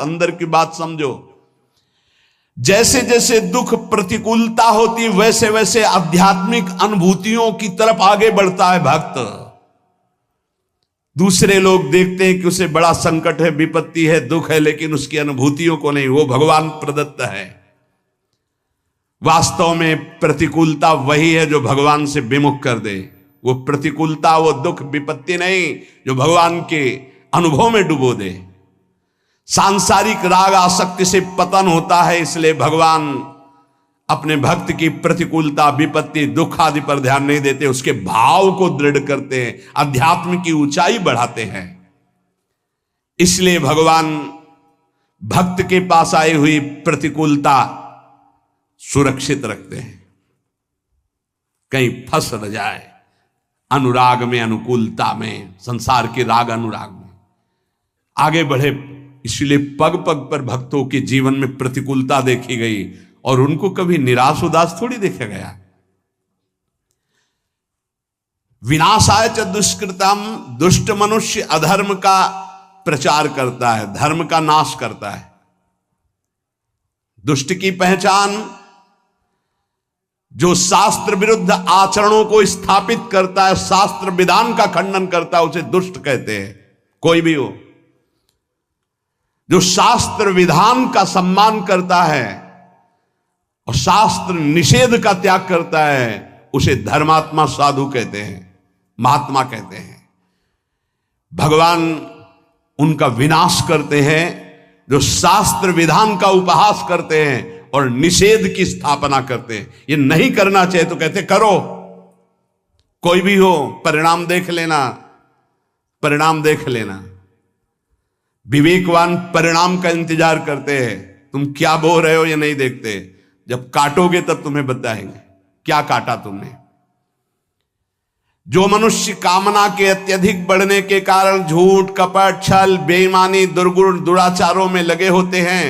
अंदर की बात समझो। जैसे जैसे दुख प्रतिकूलता होती वैसे वैसे आध्यात्मिक अनुभूतियों की तरफ आगे बढ़ता है भक्त। दूसरे लोग देखते हैं कि उसे बड़ा संकट है, विपत्ति है, दुख है, लेकिन उसकी अनुभूतियों को नहीं, वो भगवान प्रदत्त है। वास्तव में प्रतिकूलता वही है जो भगवान से विमुख कर दे। वो प्रतिकूलता, वो दुख, विपत्ति नहीं जो भगवान के अनुभव में डुबो दे। सांसारिक राग आसक्ति से पतन होता है, इसलिए भगवान अपने भक्त की प्रतिकूलता, विपत्ति, दुख आदि पर ध्यान नहीं देते, उसके भाव को दृढ़ करते हैं, अध्यात्म की ऊंचाई बढ़ाते हैं। इसलिए भगवान भक्त के पास आई हुई प्रतिकूलता सुरक्षित रखते हैं, कहीं फंस न जाए अनुराग में, अनुकूलता में, संसार के राग अनुराग में आगे बढ़े। इसलिए पग पग पर भक्तों के जीवन में प्रतिकूलता देखी गई और उनको कभी निराश उदास थोड़ी देखा गया। विनाशाय च दुष्कृतम, दुष्ट मनुष्य अधर्म का प्रचार करता है, धर्म का नाश करता है। दुष्ट की पहचान जो शास्त्र विरुद्ध आचरणों को स्थापित करता है, शास्त्र विधान का खंडन करता है, उसे दुष्ट कहते हैं। कोई भी हो जो शास्त्र विधान का सम्मान करता है और शास्त्र निषेध का त्याग करता है, उसे धर्मात्मा साधु कहते हैं, महात्मा कहते हैं। भगवान उनका विनाश करते हैं जो शास्त्र विधान का उपहास करते हैं और निषेध की स्थापना करते हैं। ये नहीं करना चाहिए तो कहते करो, कोई भी हो, परिणाम देख लेना, परिणाम देख लेना। विवेकवान परिणाम का इंतजार करते हैं, तुम क्या बो रहे हो ये नहीं देखते, जब काटोगे तब तुम्हें बताएंगे क्या काटा तुमने। जो मनुष्य कामना के अत्यधिक बढ़ने के कारण झूठ, कपट, छल, बेईमानी, दुर्गुण, दुराचारों में लगे होते हैं,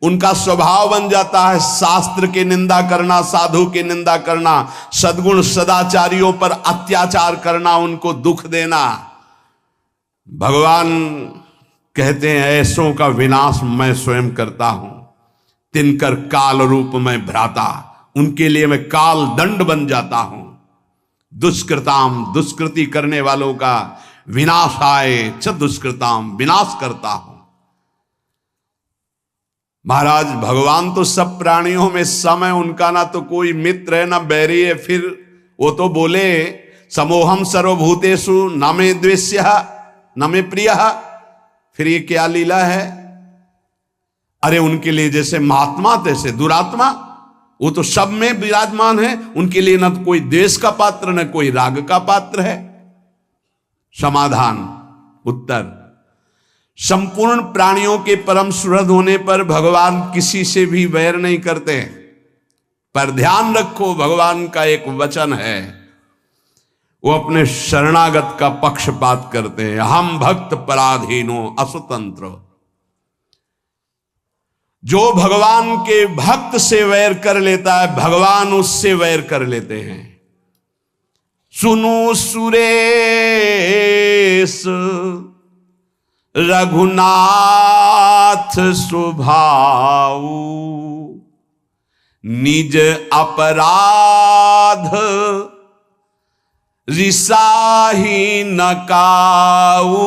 उनका स्वभाव बन जाता है शास्त्र की निंदा करना, साधु की निंदा करना, सद्गुण सदाचारियों पर अत्याचार करना, उनको दुख देना। भगवान कहते हैं ऐसों का विनाश मैं स्वयं करता हूं, तिनकर काल रूप में भ्राता, उनके लिए मैं काल दंड बन जाता हूं। दुष्कृताम, दुष्कृति करने वालों का विनाशाय च दुष्कृताम, विनाश करता हूं। महाराज भगवान तो सब प्राणियों में सम है, उनका ना तो कोई मित्र है ना बैरी है। फिर वो तो बोले समोहम सर्वभूतेषु न मे द्वेष्यः न मे प्रियः, फिर ये क्या लीला है। अरे उनके लिए जैसे महात्मा तैसे दुरात्मा, वो तो सब में विराजमान है, उनके लिए न तो कोई द्वेष का पात्र न कोई राग का पात्र है। समाधान, उत्तर, संपूर्ण प्राणियों के परम सुहृद होने पर भगवान किसी से भी वैर नहीं करते हैं। पर ध्यान रखो, भगवान का एक वचन है, वो अपने शरणागत का पक्षपात करते हैं। हम भक्त पराधीनो असुतंत्र। जो भगवान के भक्त से वैर कर लेता है, भगवान उससे वैर कर लेते हैं। सुनो सुरेश रघुनाथ स्वभाव, निज अपराध रिसाही न काऊ,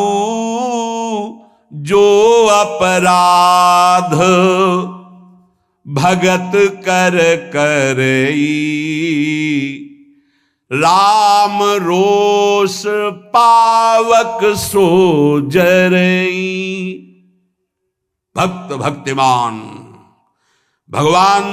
जो अपराध भगत कर करई, राम रोष पावक सो जरई। भक्त भक्तिमान, भगवान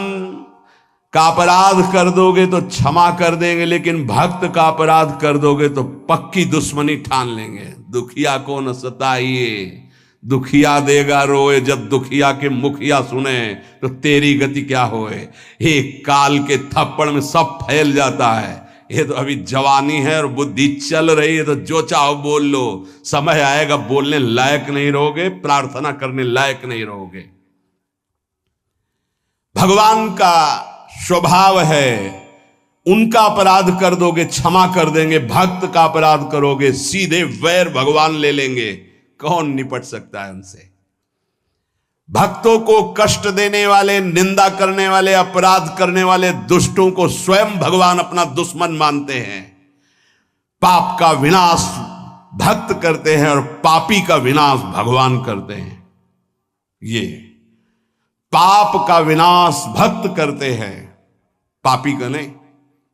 का अपराध कर दोगे तो क्षमा कर देंगे, लेकिन भक्त का अपराध कर दोगे तो पक्की दुश्मनी ठान लेंगे। दुखिया को न सताइए, दुखिया देगा रोए, जब दुखिया के मुखिया सुने तो तेरी गति क्या होए। एक काल के थप्पड़ में सब फैल जाता है। ये तो अभी जवानी है और बुद्धि चल रही है, तो जो चाहो बोल लो, समय आएगा बोलने लायक नहीं रहोगे, प्रार्थना करने लायक नहीं रहोगे। भगवान का स्वभाव है, उनका अपराध कर दोगे क्षमा कर देंगे, भक्त का अपराध करोगे सीधे वैर भगवान ले लेंगे। कौन निपट सकता है उनसे। भक्तों को कष्ट देने वाले, निंदा करने वाले, अपराध करने वाले दुष्टों को स्वयं भगवान अपना दुश्मन मानते हैं। पाप का विनाश भक्त करते हैं और पापी का विनाश भगवान करते हैं। ये पाप का विनाश भक्त करते हैं, पापी का नहीं।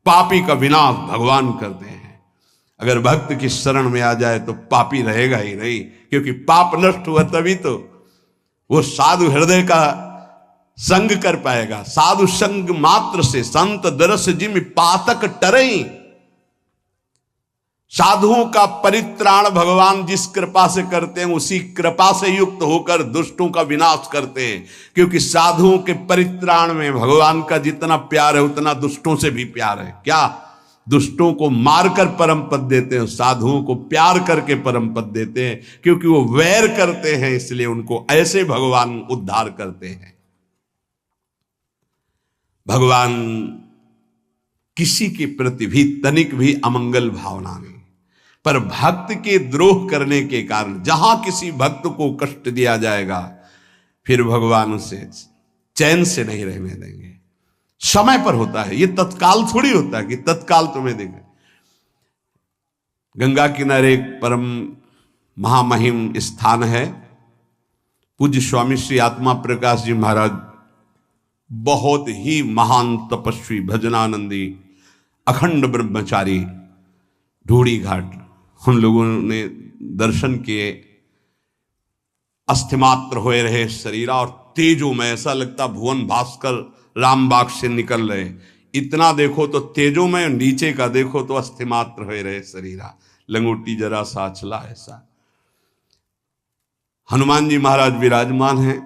पापी का विनाश भगवान करते हैं। अगर भक्त की शरण में आ जाए तो पापी रहेगा ही नहीं, क्योंकि पाप नष्ट हुआ तभी तो वो साधु हृदय का संग कर पाएगा। साधु संग मात्र से संत दरस जिम पातक टरई। साधुओं का परित्राण भगवान जिस कृपा से करते हैं, उसी कृपा से युक्त होकर दुष्टों का विनाश करते हैं। क्योंकि साधुओं के परित्राण में भगवान का जितना प्यार है उतना दुष्टों से भी प्यार है। क्या? दुष्टों को मारकर परम पद देते हैं, साधुओं को प्यार करके परम पद देते हैं। क्योंकि वो वैर करते हैं, इसलिए उनको ऐसे भगवान उद्धार करते हैं। भगवान किसी के प्रति भी तनिक भी अमंगल भावना नहीं, पर भक्त के द्रोह करने के कारण जहां किसी भक्त को कष्ट दिया जाएगा, फिर भगवान उसे चैन से नहीं रहने देंगे। समय पर होता है, ये तत्काल थोड़ी होता है कि तत्काल तुम्हें देंगे। गंगा किनारे एक परम महामहिम स्थान है, पूज्य स्वामी श्री आत्मा प्रकाश जी महाराज, बहुत ही महान तपस्वी, भजनानंदी, अखंड ब्रह्मचारी, ढूढ़ी घाट। हम लोगों ने दर्शन किए। अस्थिमात्र होए रहे शरीरा और तेजो में, ऐसा लगता भुवन भास्कर रामबाग से निकल रहे। इतना देखो तो तेजो में, नीचे का देखो तो अस्थिमात्र होए रहे शरीरा, लंगोटी जरा सा चला ऐसा। हनुमान जी महाराज विराजमान हैं।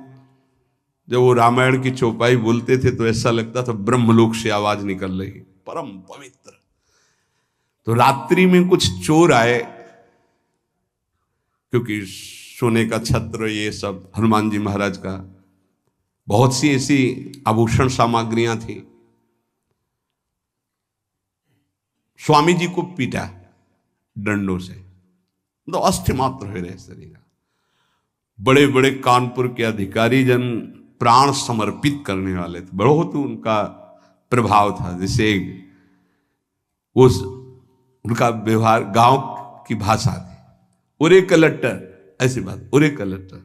जब वो रामायण की चौपाई बोलते थे तो ऐसा लगता था ब्रह्मलोक से आवाज निकल रही, परम पवित्र। तो रात्रि में कुछ चोर आए, क्योंकि सोने का छत्र ये सब हनुमान जी महाराज का, बहुत सी ऐसी आभूषण सामग्रियां थी। स्वामी जी को पीटा डंडों से, तो अस्थि मात्र हो रहे शरीर। बड़े बड़े कानपुर के अधिकारी जन प्राण समर्पित करने वाले थे, बहुत उनका प्रभाव था। जैसे उस उनका व्यवहार गांव की भाषा थी, उरे कलेक्टर, ऐसी बात, उरे कलेक्टर,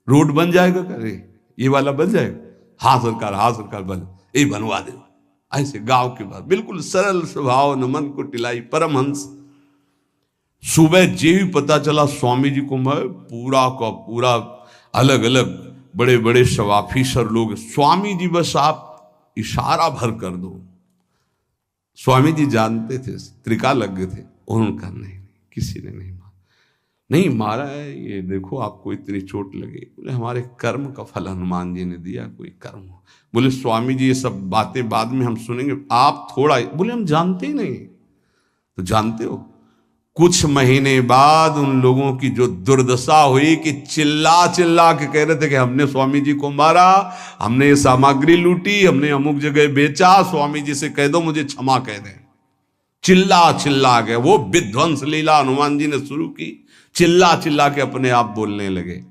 रोड बन जाएगा, करे ये वाला बन जाएगा, हाँ सरकार बन, ये बनवा दे, ऐसे गांव की बात, बिल्कुल सरल स्वभाव, न मन को टिलाई, परमहंस। सुबह जे ही पता चला स्वामी जी को, मैं पूरा का पूरा अलग अलग बड़े बड़े सब ऑफिसर लोग, स्वामी जी बस आप इशारा भर कर दो। स्वामी जी जानते थे, त्रिका लग गए थे, उनका नहीं, किसी ने नहीं मारा है, ये देखो आपको इतनी चोट लगी। बोले हमारे कर्म का फल हनुमान जी ने दिया, कोई कर्म। बोले स्वामी जी ये सब बातें बाद में हम सुनेंगे, आप थोड़ा। बोले हम जानते ही नहीं। तो जानते हो, कुछ महीने बाद उन लोगों की जो दुर्दशा हुई कि चिल्ला चिल्ला के कह रहे थे कि हमने स्वामी जी को मारा, हमने ये सामग्री लूटी, हमने अमुक जगह बेचा, स्वामी जी से कह दो मुझे क्षमा कह दें। चिल्ला चिल्ला के वो विध्वंस लीला हनुमान जी ने शुरू की, चिल्ला चिल्ला के अपने आप बोलने लगे।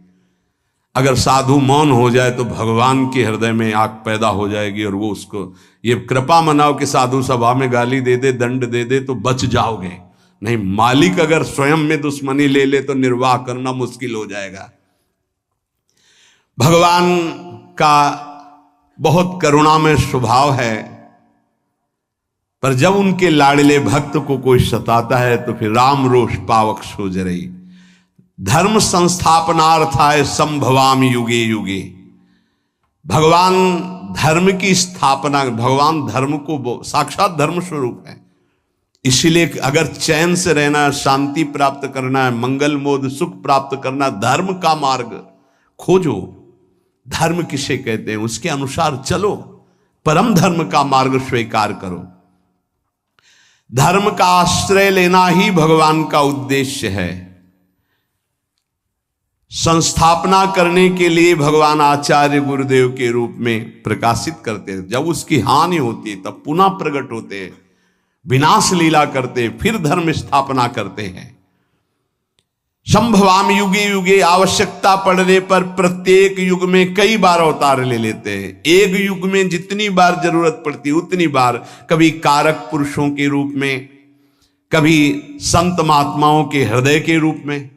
अगर साधु मौन हो जाए तो भगवान के हृदय में आग पैदा हो जाएगी, और वो उसको ये कृपा मनाओ कि साधु सभा में गाली दे दे, दंड दे दे तो बच जाओगे। नहीं, मालिक अगर स्वयं में दुश्मनी ले ले तो निर्वाह करना मुश्किल हो जाएगा। भगवान का बहुत करुणामय स्वभाव है, पर जब उनके लाडले भक्त को कोई सताता है तो फिर राम रोष पावक सो जरई। धर्म संस्थापनार्थाय संभवामि युगे युगे। भगवान धर्म की स्थापना, भगवान धर्म को साक्षात धर्म स्वरूप है। इसीलिए अगर चैन से रहना है, शांति प्राप्त करना है, मंगल मोद सुख प्राप्त करना, धर्म का मार्ग खोजो। धर्म किसे कहते हैं उसके अनुसार चलो, परम धर्म का मार्ग स्वीकार करो। धर्म का आश्रय लेना ही भगवान का उद्देश्य है। संस्थापना करने के लिए भगवान आचार्य गुरुदेव के रूप में प्रकाशित करते हैं। जब उसकी हानि होती है तब पुनः प्रकट होते हैं, विनाश लीला करते, फिर धर्म स्थापना करते हैं। संभवाम युगे युगे, आवश्यकता पड़ने पर प्रत्येक युग में कई बार अवतार ले लेते हैं। एक युग में जितनी बार जरूरत पड़ती उतनी बार, कभी कारक पुरुषों के रूप में, कभी संत महात्माओं के हृदय के रूप में।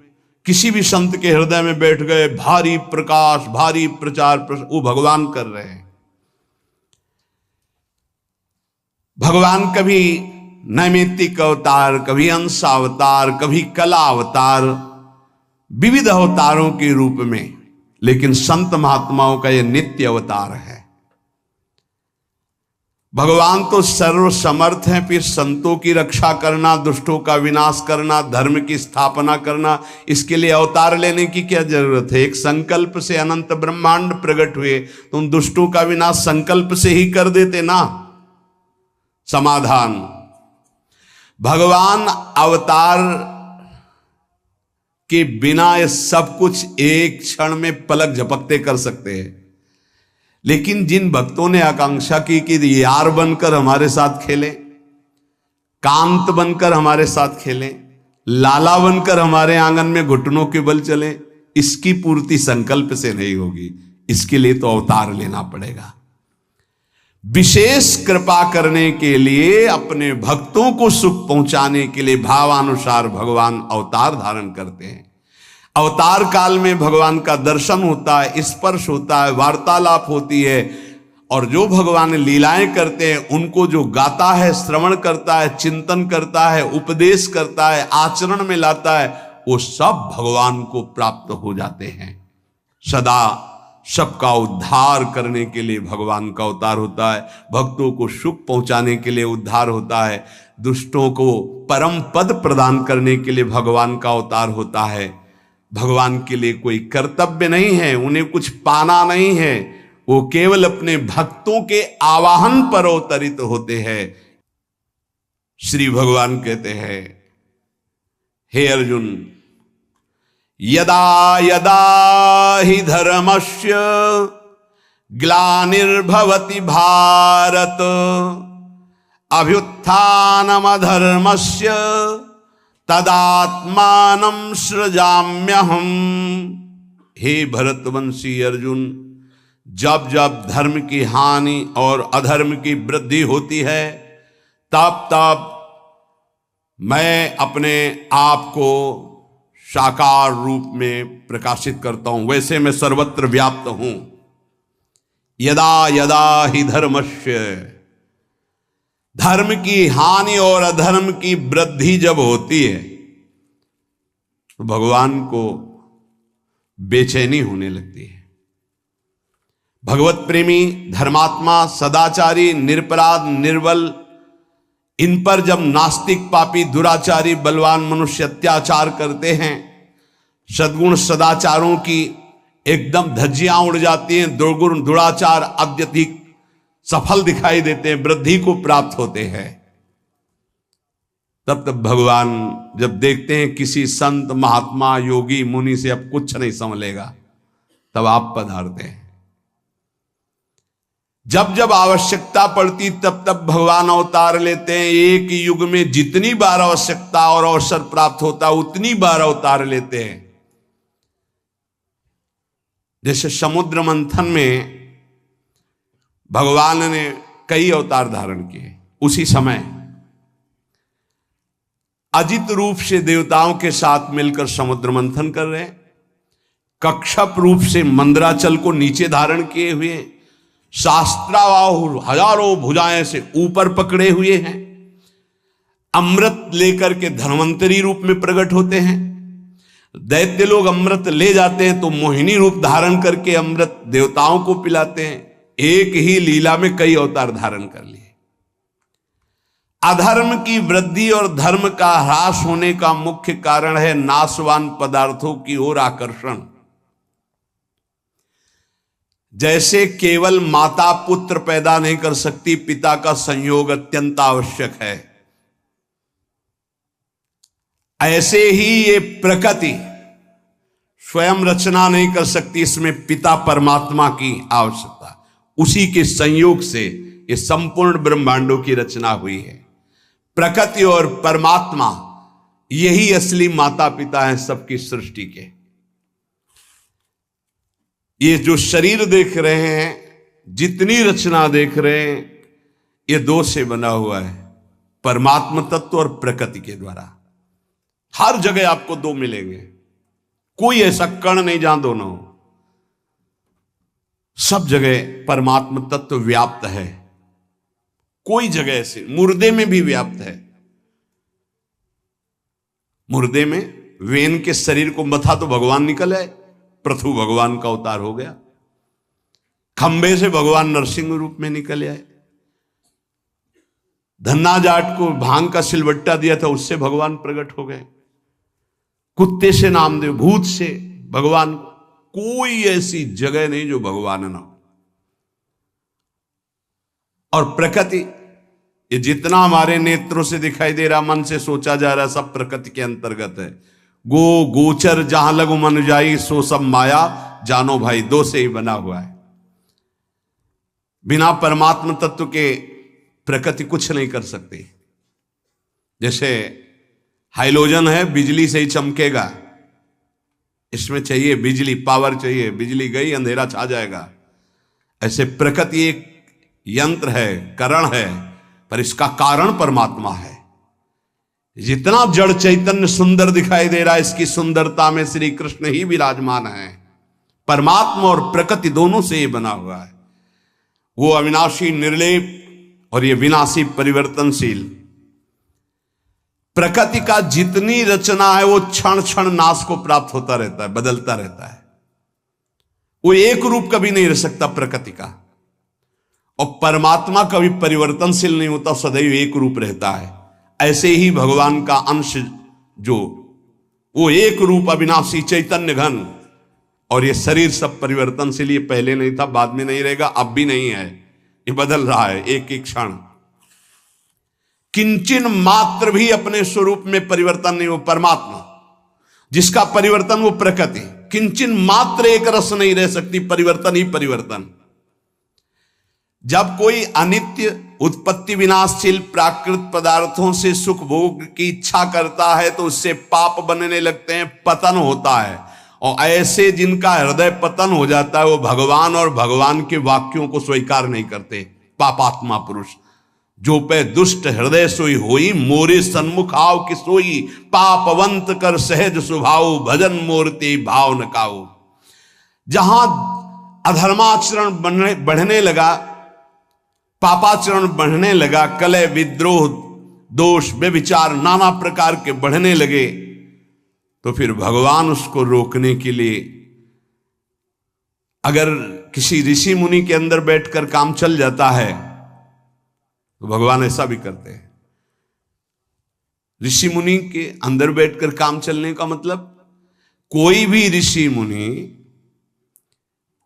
किसी भी संत के हृदय में बैठ गए, भारी प्रकाश, भारी प्रचार, वो भगवान कर रहे हैं। भगवान कभी नैमित्तिक अवतार, कभी अंश अवतार, कभी कला अवतार, विविध अवतारों के रूप में, लेकिन संत महात्माओं का यह नित्य अवतार है। भगवान तो सर्व समर्थ हैं, फिर संतों की रक्षा करना, दुष्टों का विनाश करना, धर्म की स्थापना करना, इसके लिए अवतार लेने की क्या जरूरत है? एक संकल्प से अनंत ब्रह्मांड प्रकट हुए, तो उन दुष्टों का विनाश संकल्प से ही कर देते ना। समाधान, भगवान अवतार के बिना ये सब कुछ एक क्षण में पलक झपकते कर सकते हैं, लेकिन जिन भक्तों ने आकांक्षा की कि यार बनकर हमारे साथ खेलें, कांत बनकर हमारे साथ खेलें, लाला बनकर हमारे आंगन में घुटनों के बल चलें, इसकी पूर्ति संकल्प से नहीं होगी। इसके लिए तो अवतार लेना पड़ेगा। विशेष कृपा करने के लिए, अपने भक्तों को सुख पहुंचाने के लिए भावानुसार भगवान अवतार धारण करते हैं। अवतार काल में भगवान का दर्शन होता है, स्पर्श होता है, वार्तालाप होती है, और जो भगवान लीलाएं करते हैं उनको जो गाता है, श्रवण करता है, चिंतन करता है, उपदेश करता है, आचरण में लाता है, वो सब भगवान को प्राप्त हो जाते हैं। सदा सबका उद्धार करने के लिए भगवान का अवतार होता है, भक्तों को सुख पहुंचाने के लिए उद्धार होता है, दुष्टों को परम पद प्रदान करने के लिए भगवान का अवतार होता है। भगवान के लिए कोई कर्तव्य नहीं है, उन्हें कुछ पाना नहीं है, वो केवल अपने भक्तों के आवाहन पर अवतरित होते हैं। श्री भगवान कहते हैं, हे अर्जुन, यदा यदा हि धर्मस्य ग्लानिर्भवति भारत, अभ्युत्थानमधर्मस्य तदात्मानं सृजाम्यहम्। हे भरतवंशी अर्जुन, जब जब धर्म की हानि और अधर्म की वृद्धि होती है, तब तब मैं अपने आप को साकार रूप में प्रकाशित करता हूं। वैसे मैं सर्वत्र व्याप्त हूं। यदा यदा हि धर्मस्य, धर्म की हानि और अधर्म की वृद्धि जब होती है तो भगवान को बेचैनी होने लगती है। भगवत प्रेमी, धर्मात्मा, सदाचारी, निरपराध, निर्बल, इन पर जब नास्तिक, पापी, दुराचारी, बलवान मनुष्य अत्याचार करते हैं, सद्गुण सदाचारों की एकदम धज्जियां उड़ जाती हैं, दुर्गुण दुराचार अत्यधिक सफल दिखाई देते हैं, वृद्धि को प्राप्त होते हैं, तब तब भगवान जब देखते हैं किसी संत, महात्मा, योगी, मुनि से अब कुछ नहीं संभलेगा, तब आप पधारते हैं। जब जब आवश्यकता पड़ती तब तब भगवान अवतार लेते हैं। एक युग में जितनी बार आवश्यकता और अवसर प्राप्त होता उतनी बार अवतार लेते हैं। जैसे समुद्र मंथन में भगवान ने कई अवतार धारण किए, उसी समय अजित रूप से देवताओं के साथ मिलकर समुद्र मंथन कर रहे हैं, कक्षप रूप से मंदराचल को नीचे धारण किए हुए, शास्त्राबाहु हजारों भुजाएं से ऊपर पकड़े हुए हैं, अमृत लेकर के धन्वंतरी रूप में प्रकट होते हैं। दैत्य लोग अमृत ले जाते हैं तो मोहिनी रूप धारण करके अमृत देवताओं को पिलाते हैं। एक ही लीला में कई अवतार धारण कर लिए। अधर्म की वृद्धि और धर्म का ह्रास होने का मुख्य कारण है नाशवान पदार्थों की ओर आकर्षण। जैसे केवल माता पुत्र पैदा नहीं कर सकती, पिता का संयोग अत्यंत आवश्यक है, ऐसे ही ये प्रकृति स्वयं रचना नहीं कर सकती, इसमें पिता परमात्मा की आवश्यकता, उसी के संयोग से ये संपूर्ण ब्रह्मांडों की रचना हुई है। प्रकृति और परमात्मा यही असली माता पिता हैं सबकी सृष्टि के। ये जो शरीर देख रहे हैं, जितनी रचना देख रहे हैं, ये दो से बना हुआ है, परमात्म तत्व और प्रकृति के द्वारा। हर जगह आपको दो मिलेंगे, कोई ऐसा कण नहीं जहां दोनों हो। सब जगह परमात्म तत्व व्याप्त है, कोई जगह ऐसे, मुर्दे में भी व्याप्त है। मुर्दे में वेन के शरीर को मथा तो भगवान निकल आए, पृथु भगवान का अवतार हो गया। खंबे से भगवान नरसिंह रूप में निकल आए। धन्ना जाट को भांग का सिलवट्टा दिया था, उससे भगवान प्रकट हो गए। कुत्ते से नामदेव, भूत से भगवान, कोई ऐसी जगह नहीं जो भगवान ना हो। और प्रकृति, ये जितना हमारे नेत्रों से दिखाई दे रहा, मन से सोचा जा रहा, सब प्रकृति के अंतर्गत है। गो गोचर जहां लगु मन जाई, सो सब माया जानो भाई, दो से ही बना हुआ है। बिना परमात्म तत्व के प्रकृति कुछ नहीं कर सकती। जैसे हाइलोजन है, बिजली से ही चमकेगा, इसमें चाहिए बिजली, पावर चाहिए, बिजली गई अंधेरा छा जाएगा। ऐसे प्रकृति एक यंत्र है, करण है, पर इसका कारण परमात्मा है। जितना जड़ चैतन्य सुंदर दिखाई दे रहा है, इसकी सुंदरता में श्री कृष्ण ही विराजमान है। परमात्मा और प्रकृति दोनों से ये बना हुआ है। वो अविनाशी निर्लेप और ये विनाशी परिवर्तनशील। प्रकृति का जितनी रचना है वो क्षण क्षण नाश को प्राप्त होता रहता है, बदलता रहता है। वो एक रूप कभी नहीं रह सकता प्रकृति का। और परमात्मा कभी परिवर्तनशील नहीं होता, सदैव एक रूप रहता है। ऐसे ही भगवान का अंश जो, वो एक रूप अविनाशी चैतन्य घन। और ये शरीर सब परिवर्तनशील, ये पहले नहीं था, बाद में नहीं रहेगा, अब भी नहीं है, ये बदल रहा है एक एक क्षण। किंचन मात्र भी अपने स्वरूप में परिवर्तन नहीं, वो परमात्मा। जिसका परिवर्तन वो प्रकृति, किंचन मात्र एक रस नहीं रह सकती, परिवर्तन ही परिवर्तन। जब कोई अनित्य उत्पत्ति विनाशशील प्राकृत पदार्थों से सुख भोग की इच्छा करता है तो उससे पाप बनने लगते हैं, पतन होता है। और ऐसे जिनका हृदय पतन हो जाता है, वो भगवान और भगवान के वाक्यों को स्वीकार नहीं करते, पापात्मा पुरुष। जो पे दुष्ट हृदय सोई होई, मोरे सन्मुख आव कि सोई, पापवंत कर सहज स्वभाव, भजन मूर्ति भाव न काऊ। जहां अधर्माचरण बढ़ने लगा, पापाचरण बढ़ने लगा, कलह विद्रोह दोष व्यभिचार नाना प्रकार के बढ़ने लगे, तो फिर भगवान उसको रोकने के लिए, अगर किसी ऋषि मुनि के अंदर बैठकर काम चल जाता है तो भगवान ऐसा भी करते हैं। ऋषि मुनि के अंदर बैठकर काम चलने का मतलब, कोई भी ऋषि मुनि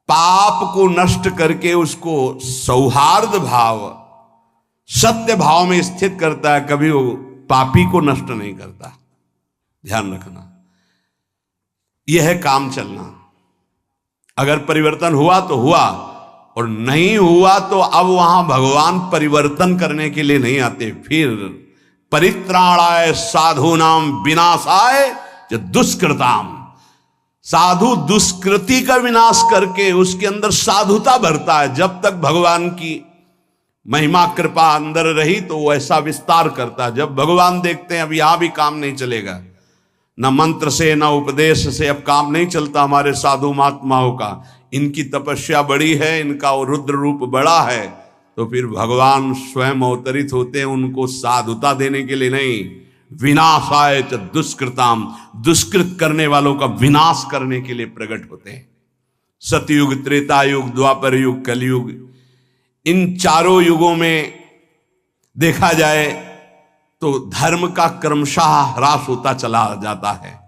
पाप को नष्ट करके उसको सौहार्द भाव, सत्य भाव में स्थित करता है, कभी वो पापी को नष्ट नहीं करता। ध्यान रखना, यह है काम चलना। अगर परिवर्तन हुआ तो हुआ, और नहीं हुआ तो अब वहां भगवान परिवर्तन करने के लिए नहीं आते। फिर परित्राणाय साधूनाम विनाशाय च दुष्कृताम, साधु दुष्कृति का विनाश करके उसके अंदर साधुता भरता है। जब तक भगवान की महिमा कृपा अंदर रही तो वो ऐसा विस्तार करता है। जब भगवान देखते हैं अब यहां भी काम नहीं चलेगा, न मंत्र से न उपदेश से अब काम नहीं चलता हमारे साधु महात्माओं का, इनकी तपस्या बड़ी है, इनका रुद्र रूप बड़ा है, तो फिर भगवान स्वयं अवतरित होते हैं उनको साधुता देने के लिए नहीं, विनाशाय च दुष्कृताम, दुष्कृत करने वालों का विनाश करने के लिए प्रकट होते हैं। सतयुग, त्रेता युग, द्वापर युग, कलयुग, इन चारों युगों में देखा जाए तो धर्म का क्रमशः ह्रास होता चला जाता है।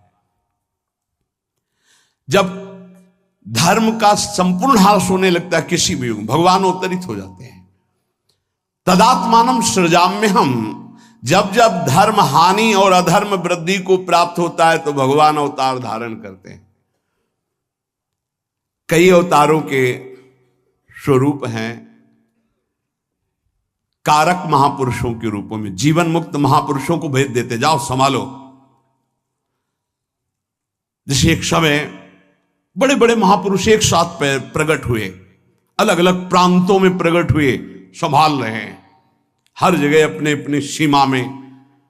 जब धर्म का संपूर्ण ह्रास होने लगता है किसी भी युग, भगवान अवतरित हो जाते हैं। तदात्मानम सृजाम्यहम, जब जब धर्म हानि और अधर्म वृद्धि को प्राप्त होता है तो भगवान अवतार धारण करते हैं। कई अवतारों के स्वरूप हैं कारक महापुरुषों के रूपों में, जीवन मुक्त महापुरुषों को भेज देते, जाओ संभालो, जैसे एक समय बड़े बड़े महापुरुष एक साथ प्रकट हुए, अलग अलग प्रांतों में प्रकट हुए, संभाल रहे हैं हर जगह अपने अपनी सीमा में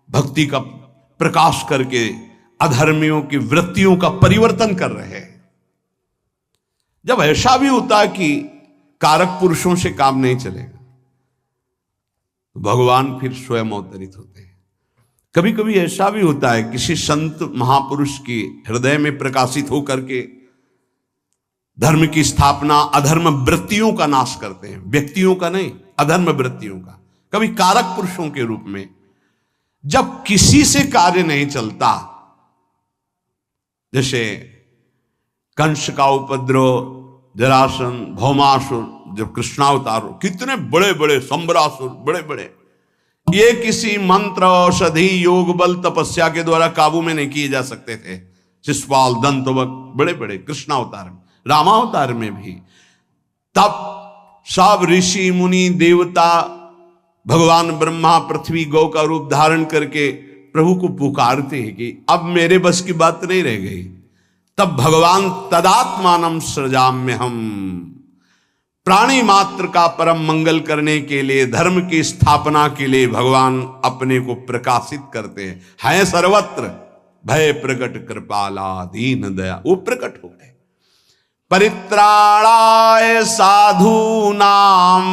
भक्ति का प्रकाश करके अधर्मियों की वृत्तियों का परिवर्तन कर रहे हैं। जब ऐसा भी होता है कि कारक पुरुषों से काम नहीं चलेगा, तो भगवान फिर स्वयं अवतरित होते हैं। कभी कभी ऐसा भी होता है किसी संत महापुरुष के हृदय में प्रकाशित होकर के धर्म की स्थापना, अधर्म वृत्तियों का नाश करते हैं, व्यक्तियों का नहीं, अधर्म वृत्तियों का। कभी कारक पुरुषों के रूप में जब किसी से कार्य नहीं चलता, जैसे कंस का उपद्रव, जरासन, भौमासुर, जब कृष्णावतार, कितने बड़े बड़े संबरासुर, बड़े बड़े, ये किसी मंत्र, औषधि, योग बल, तपस्या के द्वारा काबू में नहीं किए जा सकते थे। शिशुपाल, दंतवक, बड़े बड़े कृष्णावतार में, रामावतार में भी। तब सब ऋषि मुनि देवता, भगवान ब्रह्मा पृथ्वी गौ का रूप धारण करके प्रभु को पुकारते हैं कि अब मेरे बस की बात नहीं रह गई। तब भगवान तदात्मानम सृजाम्य हम, प्राणी मात्र का परम मंगल करने के लिए, धर्म की स्थापना के लिए भगवान अपने को प्रकाशित करते हैं सर्वत्र भय प्रकट कृपाला दीन दया, वो प्रकट हो गए। परित्राणाय साधूनाम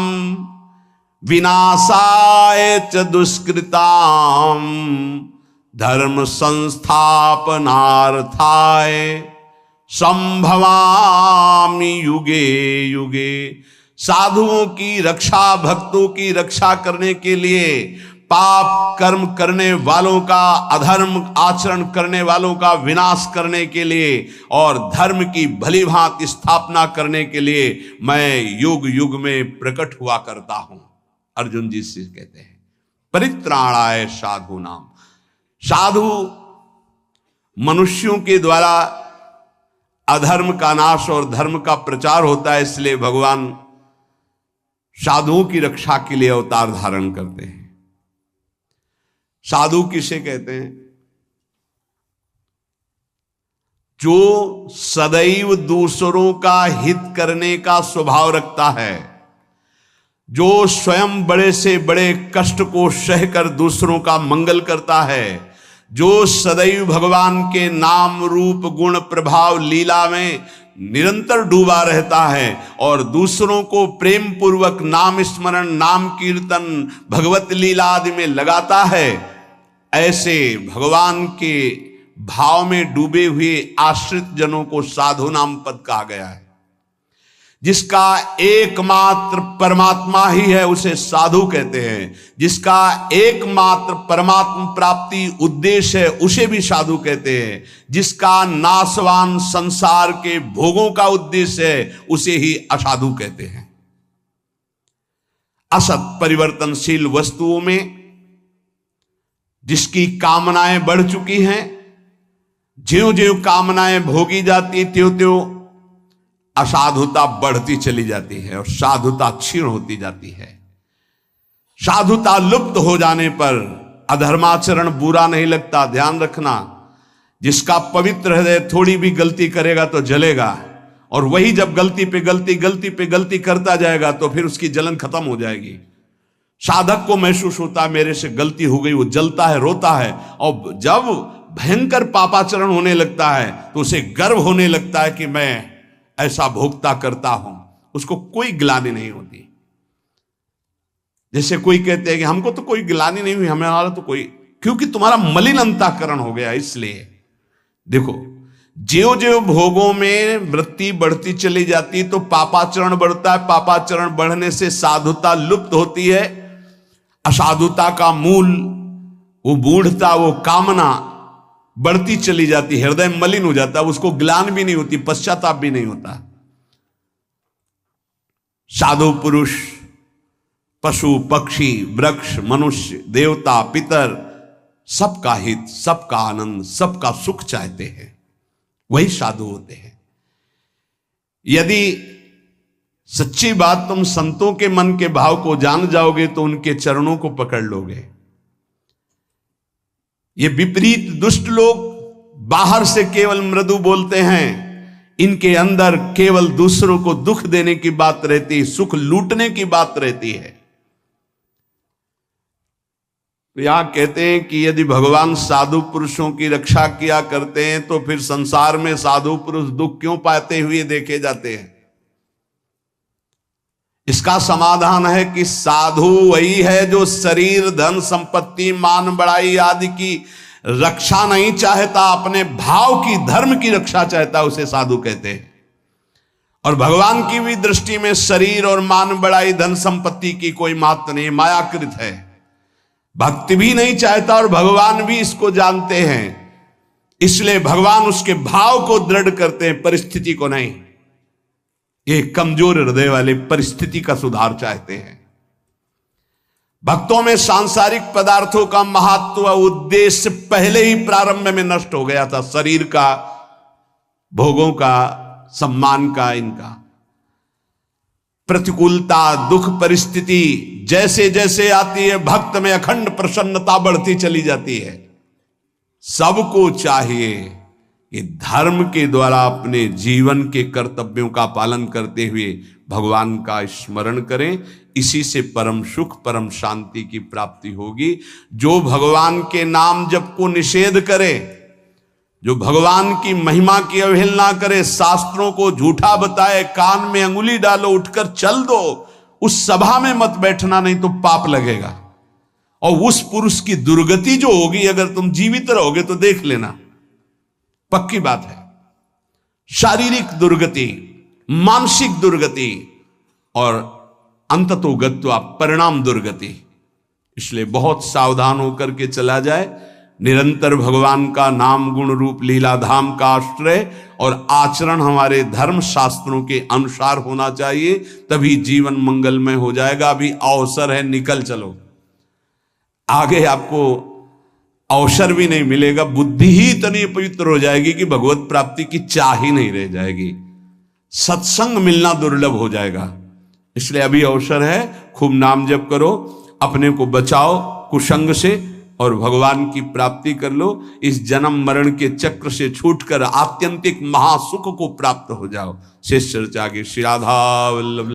विनाशाय च दुष्कृताम धर्म संस्थापनार्थाय संभवामि युगे युगे। साधुओं की रक्षा, भक्तों की रक्षा करने के लिए, पाप कर्म करने वालों का, अधर्म आचरण करने वालों का विनाश करने के लिए और धर्म की भली भांति स्थापना करने के लिए मैं युग युग में प्रकट हुआ करता हूं। अर्जुन जी से कहते हैं परित्राणाय साधु नाम। साधु मनुष्यों के द्वारा अधर्म का नाश और धर्म का प्रचार होता है, इसलिए भगवान साधुओं की रक्षा के लिए अवतार धारण करते हैं। साधु किसे कहते हैं? जो सदैव दूसरों का हित करने का स्वभाव रखता है, जो स्वयं बड़े से बड़े कष्ट को सहकर दूसरों का मंगल करता है, जो सदैव भगवान के नाम रूप गुण प्रभाव लीला में निरंतर डूबा रहता है और दूसरों को प्रेम पूर्वक नाम स्मरण, नाम कीर्तन, भगवत लीला आदि में लगाता है, ऐसे भगवान के भाव में डूबे हुए आश्रित जनों को साधु नाम पद कहा गया है। जिसका एकमात्र परमात्मा ही है उसे साधु कहते हैं। जिसका एकमात्र परमात्मा प्राप्ति उद्देश्य है उसे भी साधु कहते हैं। जिसका नाशवान संसार के भोगों का उद्देश्य है उसे ही असाधु कहते हैं। असत परिवर्तनशील वस्तुओं में जिसकी कामनाएं बढ़ चुकी हैं, ज्यों ज्यों कामनाएं भोगी जाती त्यों त्यों असाधुता बढ़ती चली जाती है और साधुता क्षीण होती जाती है। साधुता लुप्त हो जाने पर अधर्माचरण बुरा नहीं लगता। ध्यान रखना, जिसका पवित्र हृदय थोड़ी भी गलती करेगा तो जलेगा, और वही जब गलती पे गलती करता जाएगा तो फिर उसकी जलन खत्म हो जाएगी। साधक को महसूस होता है मेरे से गलती हो गई, वो जलता है, रोता है, और जब भयंकर पापाचरण होने लगता है तो उसे गर्व होने लगता है कि मैं ऐसा भोगता करता हूं। उसको कोई गिलानी नहीं होती। जैसे कोई कहते हैं कि हमको तो कोई गिलानी नहीं हुई, हमारा तो कोई, क्योंकि तुम्हारा मलिन अंतःकरण हो गया। इसलिए देखो, ज्यों ज्यों भोगों में वृत्ति बढ़ती चली जाती तो पापाचरण बढ़ता है। पापाचरण बढ़ने से साधुता लुप्त होती है। असाधुता का मूल वो मूढ़ता, वो कामना बढ़ती चली जाती, हृदय मलिन हो जाता, उसको ग्लानि भी नहीं होती, पश्चाताप भी नहीं होता। साधु पुरुष पशु पक्षी वृक्ष मनुष्य देवता पितर सबका हित, सबका आनंद, सबका सुख चाहते हैं, वही साधु होते हैं। यदि सच्ची बात तुम संतों के मन के भाव को जान जाओगे तो उनके चरणों को पकड़ लोगे। ये विपरीत दुष्ट लोग बाहर से केवल मृदु बोलते हैं, इनके अंदर केवल दूसरों को दुख देने की बात रहती है, सुख लूटने की बात रहती है। तो यहां कहते हैं कि यदि भगवान साधु पुरुषों की रक्षा किया करते हैं तो फिर संसार में साधु पुरुष दुख क्यों पाते हुए देखे जाते हैं? इसका समाधान है कि साधु वही है जो शरीर, धन, संपत्ति, मान बढ़ाई आदि की रक्षा नहीं चाहता, अपने भाव की, धर्म की रक्षा चाहता, उसे साधु कहते हैं। और भगवान की भी दृष्टि में शरीर और मान बढ़ाई, धन संपत्ति की कोई महत्व नहीं, मायाकृत है। भक्ति भी नहीं चाहता और भगवान भी इसको जानते हैं, इसलिए भगवान उसके भाव को दृढ़ करते हैं, परिस्थिति को नहीं। ये कमजोर हृदय वाले परिस्थिति का सुधार चाहते हैं। भक्तों में सांसारिक पदार्थों का महत्व, उद्देश्य पहले ही प्रारंभ में नष्ट हो गया था। शरीर का, भोगों का, सम्मान का, इनका प्रतिकूलता, दुख, परिस्थिति जैसे जैसे आती है, भक्त में अखंड प्रसन्नता बढ़ती चली जाती है। सबको चाहिए कि धर्म के द्वारा अपने जीवन के कर्तव्यों का पालन करते हुए भगवान का स्मरण करें। इसी से परम सुख, परम शांति की प्राप्ति होगी। जो भगवान के नाम जप को निषेध करे, जो भगवान की महिमा की अवहेलना करे, शास्त्रों को झूठा बताए, कान में अंगुली डालो, उठकर चल दो, उस सभा में मत बैठना, नहीं तो पाप लगेगा। और उस पुरुष की दुर्गति जो होगी, अगर तुम जीवित रहोगे तो देख लेना, पक्की बात है। शारीरिक दुर्गति, मानसिक दुर्गति और अंततो गत्वा परिणाम दुर्गति। इसलिए बहुत सावधान होकर के चला जाए। निरंतर भगवान का नाम, गुण रूप लीला धाम का आश्रय और आचरण हमारे धर्म शास्त्रों के अनुसार होना चाहिए, तभी जीवन मंगलमय हो जाएगा। अभी अवसर है, निकल चलो, आगे आपको अवसर भी नहीं मिलेगा। बुद्धि ही इतनी पवित्र हो जाएगी कि भगवत प्राप्ति की चाह ही नहीं रह जाएगी। सत्संग मिलना दुर्लभ हो जाएगा। इसलिए अभी अवसर है, खूब नाम जप करो, अपने को बचाओ कुसंग से और भगवान की प्राप्ति कर लो। इस जन्म मरण के चक्र से छूटकर आत्यंतिक महासुख को प्राप्त हो जाओ। शेष चर्चा की श्री राधा वल्लभ।